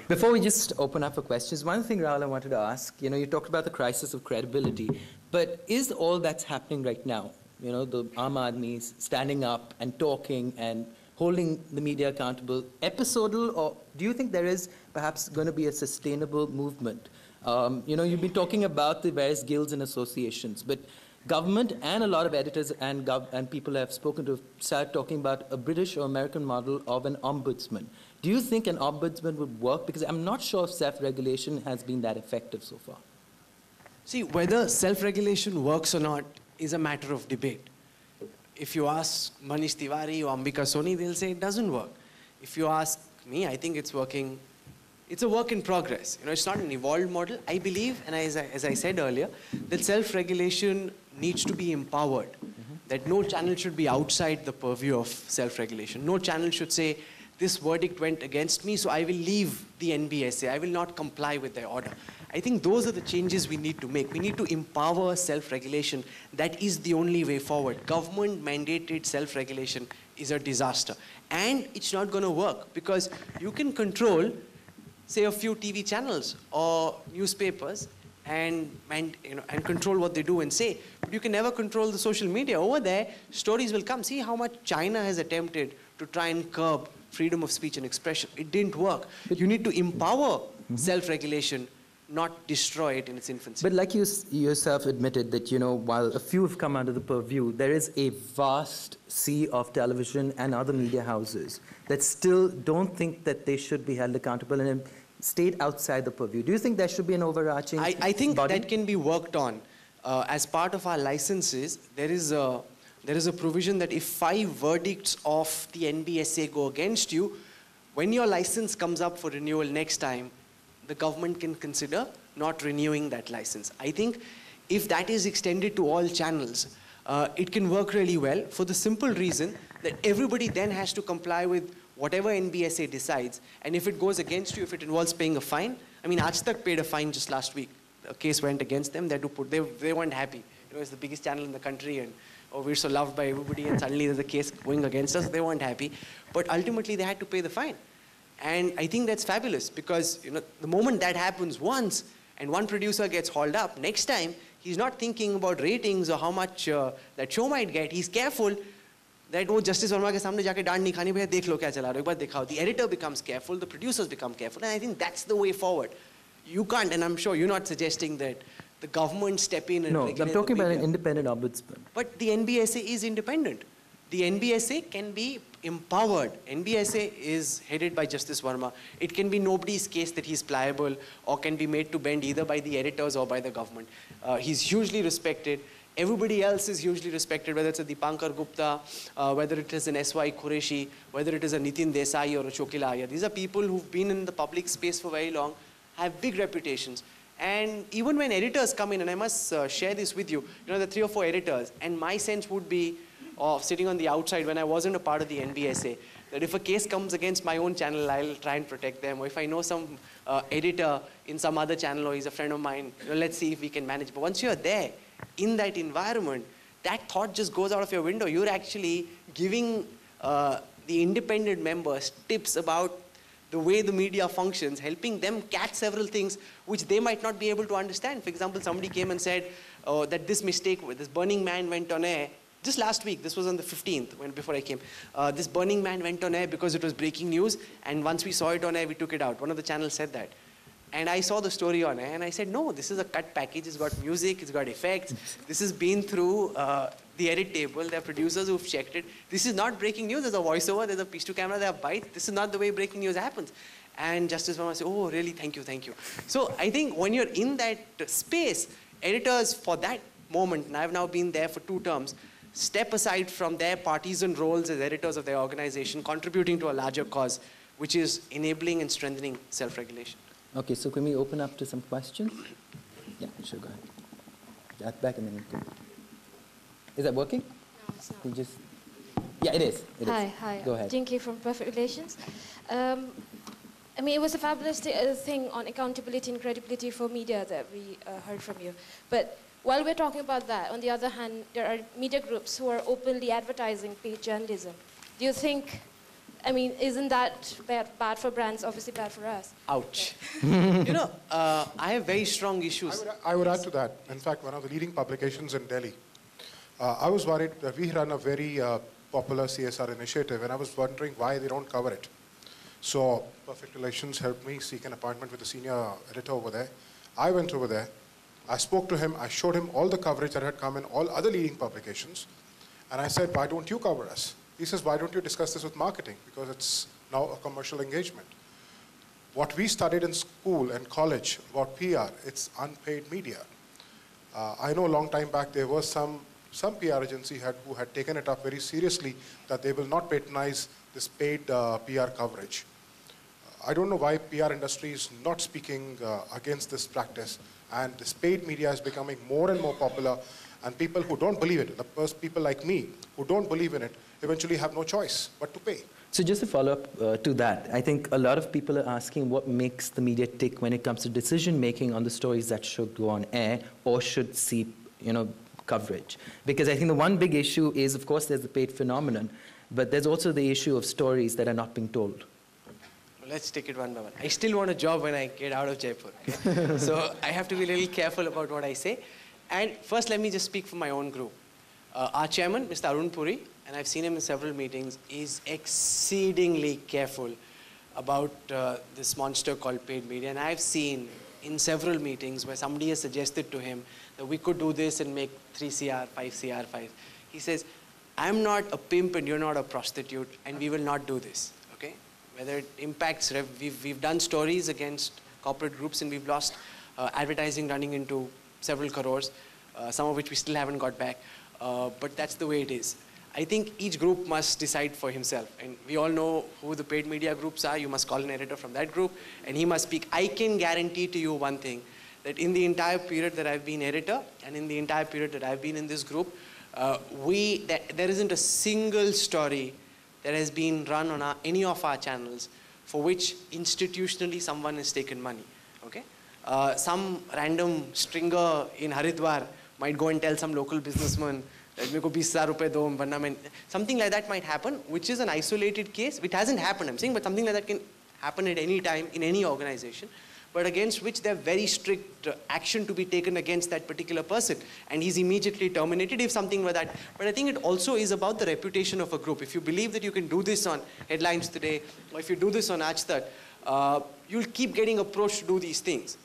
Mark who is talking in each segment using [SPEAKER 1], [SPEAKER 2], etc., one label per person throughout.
[SPEAKER 1] Before we just open up for questions, one thing, Rahul, I wanted to ask, you talked about the crisis of credibility, but is all that's happening right now, the Aam Aadmis standing up and talking and holding the media accountable, episodal, or do you think there is perhaps going to be a sustainable movement? You've been talking about the various guilds and associations, but government and a lot of editors and people I've spoken to started talking about a British or American model of an ombudsman. Do you think an ombudsman would work? Because I'm not sure if self-regulation has been that effective so far.
[SPEAKER 2] See, whether self-regulation works or not is a matter of debate. If you ask Manish Tiwari or Ambika Soni, they'll say it doesn't work. If you ask me, I think it's working. It's a work in progress. It's not an evolved model. I believe, and as I said earlier, that self-regulation needs to be empowered. That no channel should be outside the purview of self-regulation. No channel should say, this verdict went against me, so I will leave the NBSA. I will not comply with their order. I think those are the changes we need to make. We need to empower self-regulation. That is the only way forward. Government-mandated self-regulation is a disaster. And it's not going to work because you can control, say, a few TV channels or newspapers and control what they do and say. But you can never control the social media. Over there, stories will come. See how much China has attempted to try and curb freedom of speech and expression. It didn't work. You need to empower self-regulation, not destroy it in its infancy.
[SPEAKER 1] But like you yourself admitted that, while a few have come under the purview, there is a vast sea of television and other media houses that still don't think that they should be held accountable and stayed outside the purview. Do you think there should be an overarching
[SPEAKER 2] I think
[SPEAKER 1] body?
[SPEAKER 2] That can be worked on. As part of our licenses, there is a provision that if 5 verdicts of the NBSA go against you, when your license comes up for renewal next time, the government can consider not renewing that license. I think if that is extended to all channels, it can work really well for the simple reason that everybody then has to comply with whatever NBSA decides. And if it goes against you, if it involves paying a fine, I mean, Aaj Tak paid a fine just last week. A case went against them. They weren't happy. It's the biggest channel in the country, and we're so loved by everybody, and suddenly there's a case going against us. They weren't happy. But ultimately, they had to pay the fine. And I think that's fabulous because the moment that happens once and one producer gets hauled up, next time he's not thinking about ratings or how much that show might get. He's careful that Justice Verma ke samne jaake daan nahi khani, bhaiya dekh lo kya chala rahe ho, ek baar dikhao. The editor becomes careful, the producers become careful, and I think that's the way forward. You can't, and I'm sure you're not suggesting that the government step in and regulate.
[SPEAKER 1] No, I'm talking about an independent ombudsman.
[SPEAKER 2] But the NBSA is independent. The NBSA can be empowered. NBSA is headed by Justice Verma. It can be nobody's case that he's pliable or can be made to bend either by the editors or by the government. He's hugely respected. Everybody else is hugely respected, whether it's a Dipankar Gupta, whether it is an S.Y. Qureshi, whether it is a Nitin Desai or a Shokila Iyer. These are people who've been in the public space for very long, have big reputations. And even when editors come in, and I must share this with you, there are 3 or 4 editors, and my sense would be, sitting on the outside when I wasn't a part of the NBSA, that if a case comes against my own channel, I'll try and protect them. Or if I know some editor in some other channel or he's a friend of mine, let's see if we can manage. But once you're there, in that environment, that thought just goes out of your window. You're actually giving the independent members tips about the way the media functions, helping them catch several things which they might not be able to understand. For example, somebody came and said that this mistake, this Burning Man went on air just last week. This was on the 15th, before I came. This Burning Man went on air because it was breaking news, and once we saw it on air, we took it out. One of the channels said that. And I saw the story on air, and I said, no, this is a cut package. It's got music, it's got effects. This has been through the edit table. There are producers who've checked it. This is not breaking news. There's a voiceover, there's a piece to camera, there are bites. This is not the way breaking news happens. And Justice Verma said, oh, really, thank you, thank you. So I think when you're in that space, editors for that moment, and I've now been there for 2 terms, step aside from their partisan roles as editors of their organization, contributing to a larger cause, which is enabling and strengthening self-regulation.
[SPEAKER 1] Okay, so can we open up to some questions? Yeah, sure, go ahead. That back and then we go. Is that working?
[SPEAKER 3] No, it's not.
[SPEAKER 1] You just, yeah, it is.
[SPEAKER 3] Hi.
[SPEAKER 1] Go ahead.
[SPEAKER 3] Jinky from Perfect Relations. I mean, it was a fabulous thing on accountability and credibility for media that we heard from you. But while we're talking about that, on the other hand, there are media groups who are openly advertising paid journalism. Do you think I mean, isn't that bad for brands? Obviously bad for us.
[SPEAKER 2] Ouch. I have very strong issues.
[SPEAKER 4] I would add to that. In fact, one of the leading publications in Delhi, I was worried that we run a very popular CSR initiative, and I was wondering why they don't cover it. So Perfect Relations helped me seek an appointment with the senior editor over there. I went over there. I spoke to him. I showed him all the coverage that had come in all other leading publications. And I said, why don't you cover us? He says, why don't you discuss this with marketing? Because it's now a commercial engagement. What we studied in school and college about PR, it's unpaid media. I know a long time back there was some PR agency who had taken it up very seriously that they will not patronize this paid PR coverage. I don't know why PR industry is not speaking against this practice, and this paid media is becoming more and more popular, and people who don't believe it, people like me who don't believe in it, eventually have no choice but to pay.
[SPEAKER 1] So just to follow up to that, I think a lot of people are asking what makes the media tick when it comes to decision making on the stories that should go on air or should see, coverage. Because I think the one big issue is, of course, there's the paid phenomenon, but there's also the issue of stories that are not being told.
[SPEAKER 2] Let's take it one by one. I still want a job when I get out of Jaipur. Okay? So I have to be a little careful about what I say. And first, let me just speak for my own group. Our chairman, Mr. Arun Puri, and I've seen him in several meetings, is exceedingly careful about this monster called paid media. And I've seen in several meetings where somebody has suggested to him that we could do this and make 3 CR, 5 CR, 5. He says, I'm not a pimp and you're not a prostitute, and we will not do this. Okay? Whether it impacts, we've done stories against corporate groups and we've lost advertising running into several crores, some of which we still haven't got back. But that's the way it is. I think each group must decide for himself. And we all know who the paid media groups are. You must call an editor from that group, and he must speak. I can guarantee to you one thing, that in the entire period that I've been editor, and in the entire period that I've been in this group, there isn't a single story that has been run on any of our channels for which institutionally someone has taken money. Okay? Some random stringer in Haridwar might go and tell some local businessman that meko 20,000 rupees do, varna main, something like that might happen, which is an isolated case, which hasn't happened, I'm saying, but something like that can happen at any time in any organization, but against which there are very strict action to be taken against that particular person, and he's immediately terminated if something like that. But I think it also is about the reputation of a group. If you believe that you can do this on Headlines Today, or if you do this on Aaj Tak, you'll keep getting approached to do these things.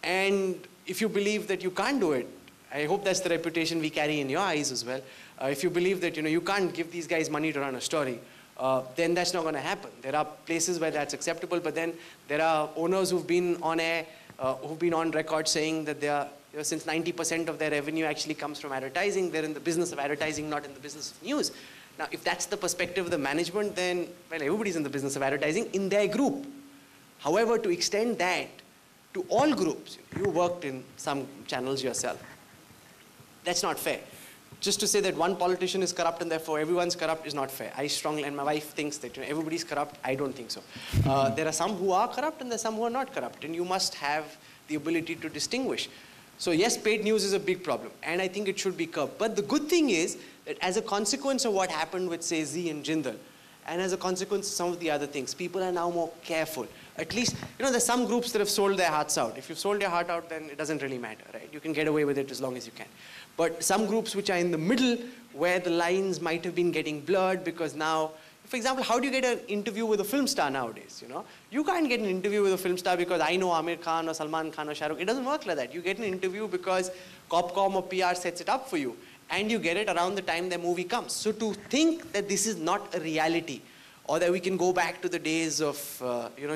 [SPEAKER 2] And if you believe that you can't do it, I hope that's the reputation we carry in your eyes as well. If you believe that you can't give these guys money to run a story, then that's not going to happen. There are places where that's acceptable, but then there are owners who've been on air, who've been on record saying that they are, since 90% of their revenue actually comes from advertising, they're in the business of advertising, not in the business of news. Now, if that's the perspective of the management, then, well, everybody's in the business of advertising in their group. However, to extend that to all groups, you worked in some channels yourself, that's not fair. Just to say that one politician is corrupt and therefore everyone's corrupt is not fair. I strongly, and my wife thinks that everybody's corrupt. I don't think so. There are some who are corrupt and there are some who are not corrupt, and you must have the ability to distinguish. So yes, paid news is a big problem, and I think it should be curbed. But the good thing is that as a consequence of what happened with, say, Zee and Jindal, and as a consequence of some of the other things, people are now more careful. At least, there's some groups that have sold their hearts out. If you've sold your heart out, then it doesn't really matter, right? You can get away with it as long as you can. But some groups which are in the middle, where the lines might have been getting blurred, because now, for example, how do you get an interview with a film star nowadays? You can't get an interview with a film star because I know Amir Khan or Salman Khan or Shah Rukh. It doesn't work like that. You get an interview because Copcom or PR sets it up for you, and you get it around the time their movie comes. So to think that this is not a reality, or that we can go back to the days of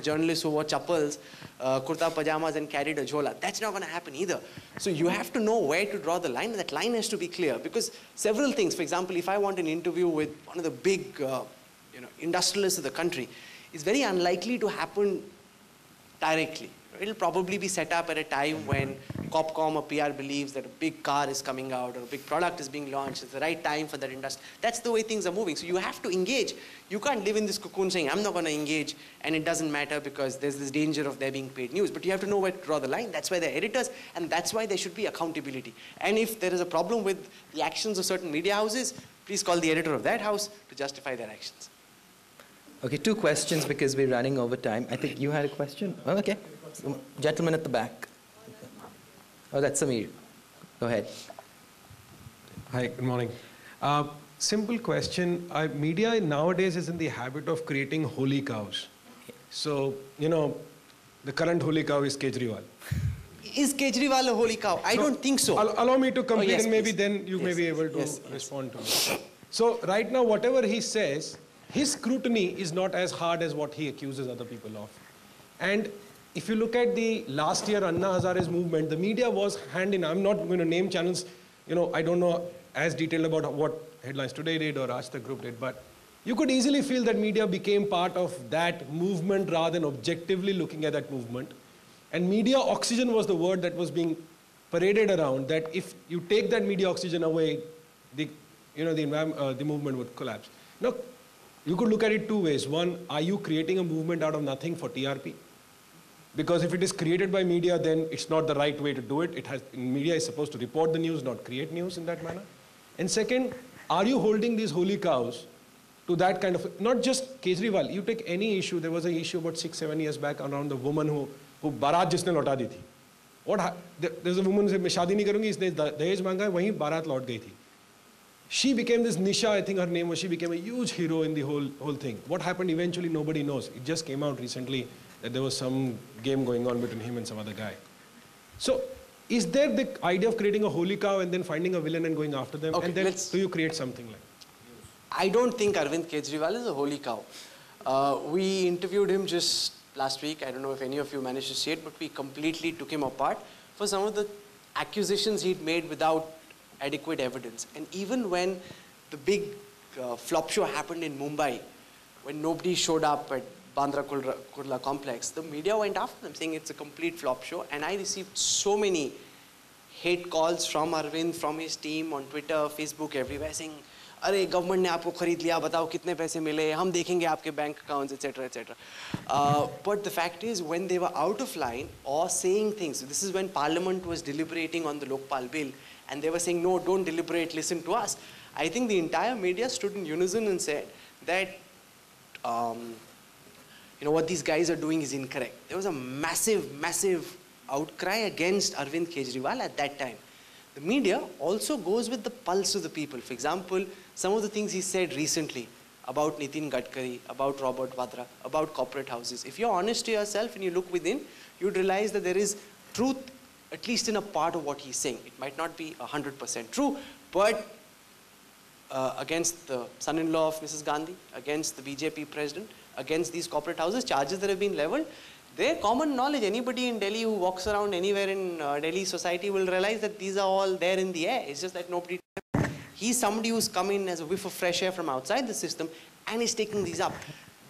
[SPEAKER 2] journalists who wore chappals, kurta pajamas and carried a jhola, that's not going to happen either. So you have to know where to draw the line, and that line has to be clear, because several things, for example, if I want an interview with one of the big industrialists of the country, it's very unlikely to happen directly. It'll probably be set up at a time when Copcom or PR believes that a big car is coming out or a big product is being launched. It's the right time for that industry. That's the way things are moving. So you have to engage. You can't live in this cocoon saying, I'm not going to engage, and it doesn't matter because there's this danger of there being paid news. But you have to know where to draw the line. That's why they're editors, and that's why there should be accountability. And if there is a problem with the actions of certain media houses, please call the editor of that house to justify their actions.
[SPEAKER 1] Okay, 2 questions because we're running over time. I think you had a question. Oh, okay. Gentleman at the back. Oh, that's Samir. Go ahead.
[SPEAKER 5] Hi, good morning. Simple question. Media nowadays is in the habit of creating holy cows. So, the current holy cow is Kejriwal.
[SPEAKER 2] Is Kejriwal a holy cow? I don't think so.
[SPEAKER 5] Allow me to complete,
[SPEAKER 2] yes,
[SPEAKER 5] and maybe
[SPEAKER 2] please.
[SPEAKER 5] then you may be able to respond to me. So right now, whatever he says, his scrutiny is not as hard as what he accuses other people of. And if you look at the last year Anna Hazare's movement, the media was hand in. I'm not going to name channels. I don't know as detailed about what Headlines Today did or Aaj Tak Group did, but you could easily feel that media became part of that movement rather than objectively looking at that movement. And media oxygen was the word that was being paraded around, that if you take that media oxygen away, the movement would collapse. Now, you could look at it 2 ways. One, are you creating a movement out of nothing for TRP? Because if it is created by media, then it's not the right way to do it. Media is supposed to report the news, not create news in that manner. And second, are you holding these holy cows to that kind of, not just Kejriwal, you take any issue. There was an issue about 6-7 years back around the woman who बारात जिसने लौटा दी थी. There's a woman who said, मैं शादी नहीं करूंगी, इसने दहेज मांगा है, वहीं बारात लौट गई थी. She became this Nisha, I think her name was, she became a huge hero in the whole thing. What happened eventually, nobody knows. It just came out recently that there was some game going on between him and some other guy. So, is there the idea of creating a holy cow and then finding a villain and going after them? Okay, and then do you create something like that?
[SPEAKER 2] I don't think Arvind Kejriwal is a holy cow. We interviewed him just last week. I don't know if any of you managed to see it, but we completely took him apart for some of the accusations he'd made without adequate evidence. And even when the big flop show happened in Mumbai, when nobody showed up at Bandra Kurla complex, the media went after them saying it's a complete flop show. And I received so many hate calls from Arvind, from his team on Twitter, Facebook, everywhere saying, अरे government ने आपको खरीद लिया, बताओ कितने पैसे मिले, हम देखेंगे आपके bank accounts, etc., etc. But the fact is, when they were out of line or saying things, this is when Parliament was deliberating on the Lokpal bill, and they were saying, no, don't deliberate, listen to us. I think the entire media stood in unison and said that, what these guys are doing is incorrect. There was a massive, massive outcry against Arvind Kejriwal at that time. The media also goes with the pulse of the people. For example, some of the things he said recently about Nitin Gadkari, about Robert Vadra, about corporate houses. If you're honest to yourself and you look within, you'd realize that there is truth, at least in a part of what he's saying. It might not be 100% true, but against the son-in-law of Mrs. Gandhi, against the BJP president, against these corporate houses, charges that have been leveled, they're common knowledge. Anybody in Delhi who walks around anywhere in Delhi society will realize that these are all there in the air. It's just that nobody... He's somebody who's come in as a whiff of fresh air from outside the system and is taking these up.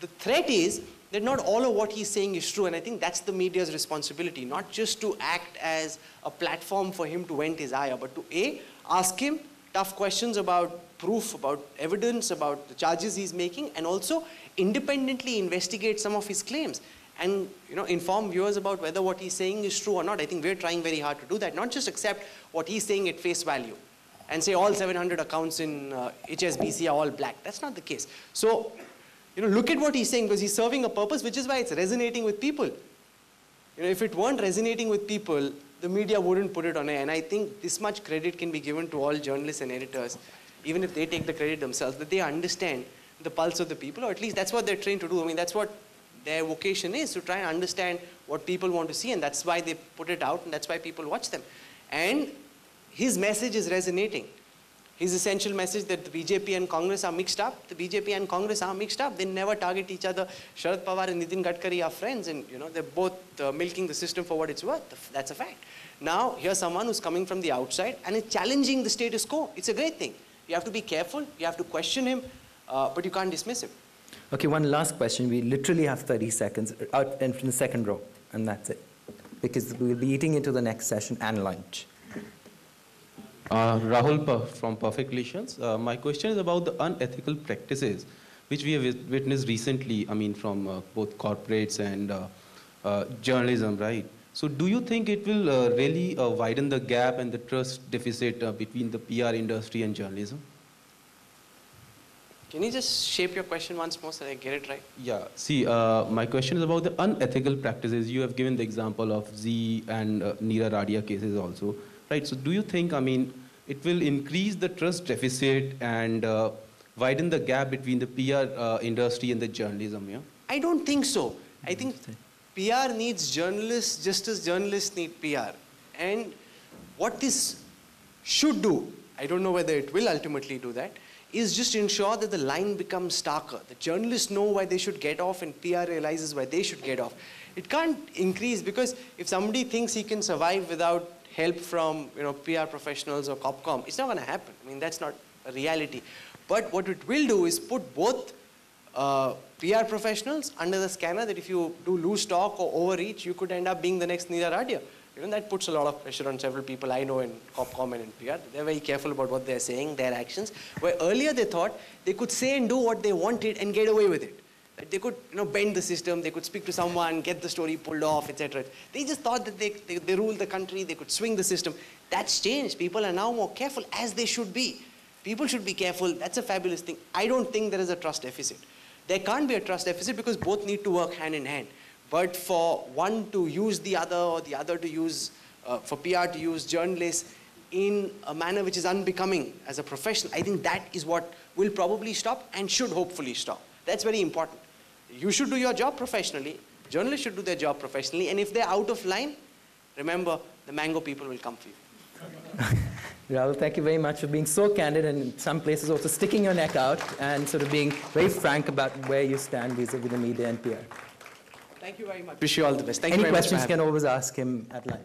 [SPEAKER 2] The threat is that not all of what he's saying is true, and I think that's the media's responsibility, not just to act as a platform for him to vent his ire, but to A, ask him tough questions about proof, about evidence, about the charges he's making, and also independently investigate some of his claims and inform viewers about whether what he's saying is true or not. I think we're trying very hard to do that, not just accept what he's saying at face value and say all 700 accounts in HSBC are all black. That's not the case. So, look at what he's saying, because he's serving a purpose, which is why it's resonating with people. If it weren't resonating with people, the media wouldn't put it on air. And I think this much credit can be given to all journalists and editors, even if they take the credit themselves, that they understand the pulse of the people, or at least that's what they're trained to do. I mean, that's what their vocation is, to try and understand what people want to see, and that's why they put it out, and that's why people watch them. And his message is resonating. His essential message that the BJP and Congress are mixed up. The BJP and Congress are mixed up. They never target each other. Sharad Pawar and Nitin Gadkari are friends, and they're both milking the system for what it's worth. That's a fact. Now, here's someone who's coming from the outside and is challenging the status quo. It's a great thing. You have to be careful. You have to question him, but you can't dismiss him.
[SPEAKER 1] Okay, one last question. We literally have 30 seconds out in the second row, and that's it, because we'll be eating into the next session and lunch.
[SPEAKER 6] Rahul from Perfect Relations. My question is about the unethical practices which we have witnessed recently, from both corporates and journalism, right? So do you think it will really widen the gap and the trust deficit between the PR industry and journalism?
[SPEAKER 2] Can you just shape your question once more so that I get it right?
[SPEAKER 6] Yeah, see, my question is about the unethical practices. You have given the example of Z and Neera Radia cases also, right? So do you think, I mean, it will increase the trust deficit and widen the gap between the PR industry and the journalism, yeah?
[SPEAKER 2] I don't think so. I think PR needs journalists just as journalists need PR. And what this should do, I don't know whether it will ultimately do that, is just ensure that the line becomes starker. The journalists know why they should get off and PR realizes why they should get off. It can't increase because if somebody thinks he can survive without help from PR professionals or Copcom, it's not going to happen. I mean, that's not a reality. But what it will do is put both PR professionals under the scanner that if you do loose talk or overreach, you could end up being the next Neera Radia. That puts a lot of pressure on several people I know in Copcom and in PR. They're very careful about what they're saying, their actions. Where earlier they thought they could say and do what they wanted and get away with it. That they could bend the system, they could speak to someone, get the story pulled off, etc. They just thought that they ruled the country, they could swing the system. That's changed. People are now more careful, as they should be. People should be careful. That's a fabulous thing. I don't think there is a trust deficit. There can't be a trust deficit because both need to work hand in hand. But for one to use the other or the other to use, for PR to use journalists in a manner which is unbecoming as a professional, I think that is what will probably stop and should hopefully stop. That's very important. You should do your job professionally. Journalists should do their job professionally. And if they're out of line, remember, the mango people will come for you.
[SPEAKER 1] Rahul, thank you very much for being so candid and in some places also sticking your neck out and sort of being very frank about where you stand vis-a-vis the media and PR.
[SPEAKER 2] Thank you very much. Wish you all the best. Thank
[SPEAKER 1] Any
[SPEAKER 2] you very much.
[SPEAKER 1] Any questions you can always ask him at lunch.